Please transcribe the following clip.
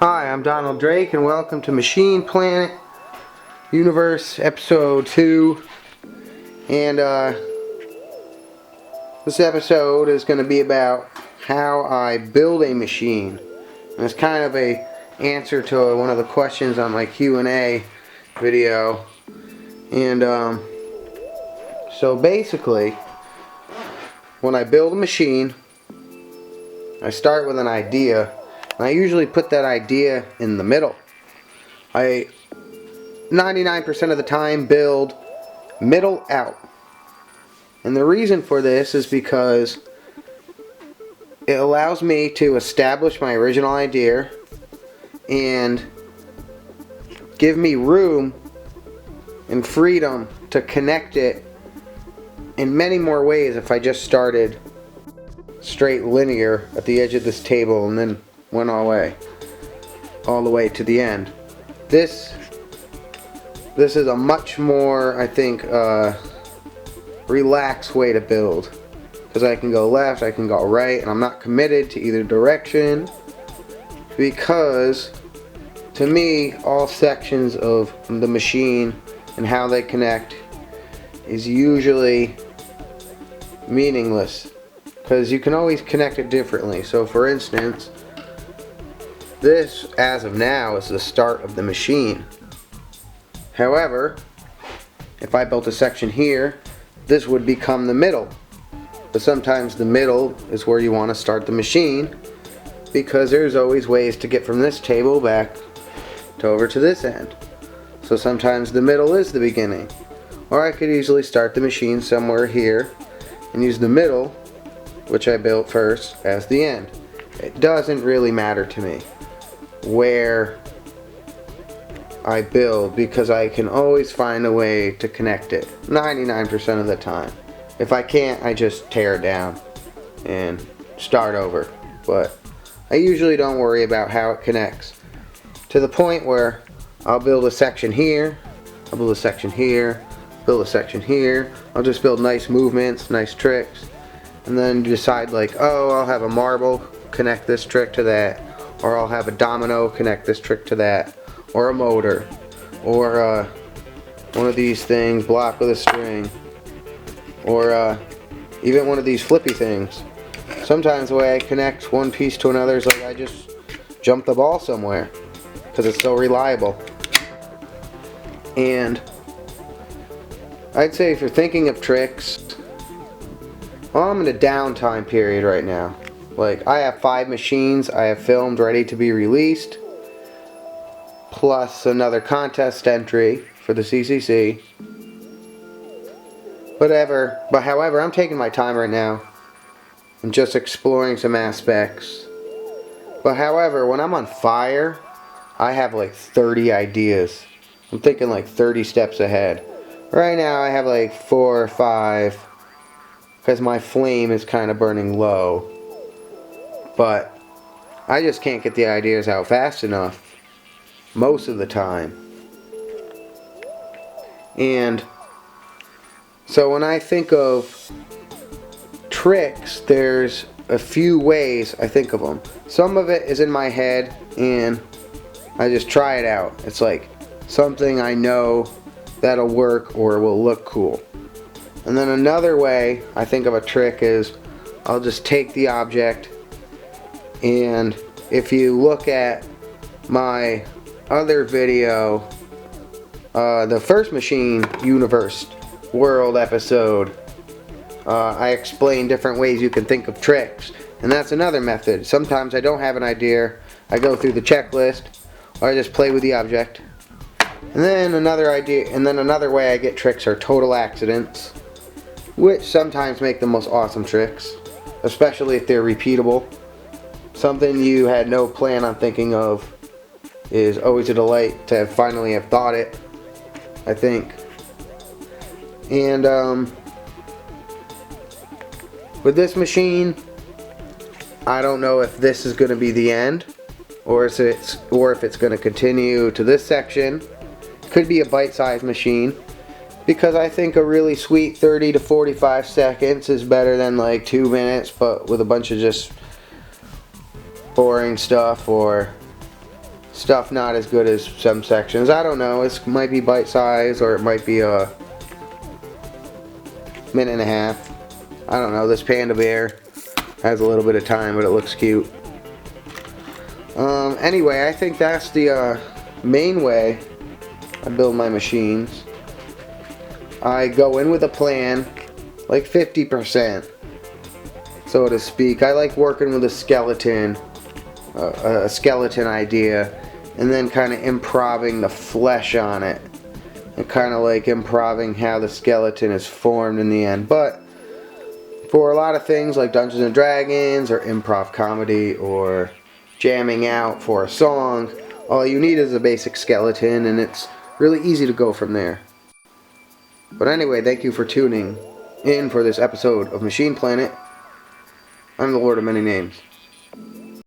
Hi, I'm Donald Drake and welcome to Machine Planet Universe Episode 2. And this episode is going to be about how I build a machine. And it's kind of a answer to one of the questions on my Q&A video. And so basically, when I build a machine, I start with an idea. And I usually put that idea in the middle. I 99% of the time build middle out. And the reason for this is because it allows me to establish my original idea and give me room and freedom to connect it in many more ways if I just started straight linear at the edge of this table and then went all the way to the end. This is a much more, I think, relaxed way to build, because I can go left, I can go right, and I'm not committed to either direction, because to me all sections of the machine and how they connect is usually meaningless, because you can always connect it differently. So for instance, this, as of now, is the start of the machine. However, if I built a section here, this would become the middle. But sometimes the middle is where you want to start the machine, because there's always ways to get from this table back to over to this end. So sometimes the middle is the beginning. Or I could easily start the machine somewhere here and use the middle, which I built first, as the end. It doesn't really matter to me where I build, because I can always find a way to connect it 99% of the time. If I can't, I just tear it down and start over. But I usually don't worry about how it connects, to the point where I'll build a section here, I'll build a section here, build a section here. I'll just build nice movements, nice tricks, and then decide like, oh, I'll have a marble connect this trick to that, or I'll have a domino connect this trick to that, or a motor, or one of these things blocked with a string, or even one of these flippy things. Sometimes the way I connect one piece to another is like I just jump the ball somewhere, because it's so reliable. And I'd say if you're thinking of tricks, well, I'm in a downtime period right now. Like, I have 5 machines I have filmed ready to be released, plus another contest entry for the CCC. But however, I'm taking my time right now and just exploring some aspects. But however, when I'm on fire, I have like 30 ideas. I'm thinking like 30 steps ahead. Right now I have like 4 or 5, because my flame is kind of burning low. But I just can't get the ideas out fast enough most of the time. And so when I think of tricks, there's a few ways I think of them. Some of it is in my head and I just try it out. It's like something I know that'll work or will look cool. And then another way I think of a trick is I'll just take the object, and if you look at my other video, the first Machine Universe World episode, I explain different ways you can think of tricks, and that's another method. Sometimes I don't have an idea, I go through the checklist, or I just play with the object. And then another way I get tricks are total accidents, which sometimes make the most awesome tricks, especially if they're repeatable. Something you had no plan on thinking of is always a delight to finally have thought it, I think. And with this machine, I don't know if this is going to be the end, or if it's going to continue to this section. Could be a bite-sized machine, because I think a really sweet 30 to 45 seconds is better than like 2 minutes, but with a bunch of just boring stuff, or stuff not as good as some sections. I don't know. It might be bite size, or it might be a minute and a half. I don't know. This panda bear has a little bit of time, but it looks cute. Anyway, I think that's the main way I build my machines. I go in with a plan, like 50%, so to speak. I like working with a skeleton idea, and then kind of improving the flesh on it, and kind of like improving how the skeleton is formed in the end. But for a lot of things like Dungeons and Dragons or improv comedy or jamming out for a song, all you need is a basic skeleton, and it's really easy to go from there. But anyway, thank you for tuning in for this episode of Machine Planet. I'm the Lord of Many Names.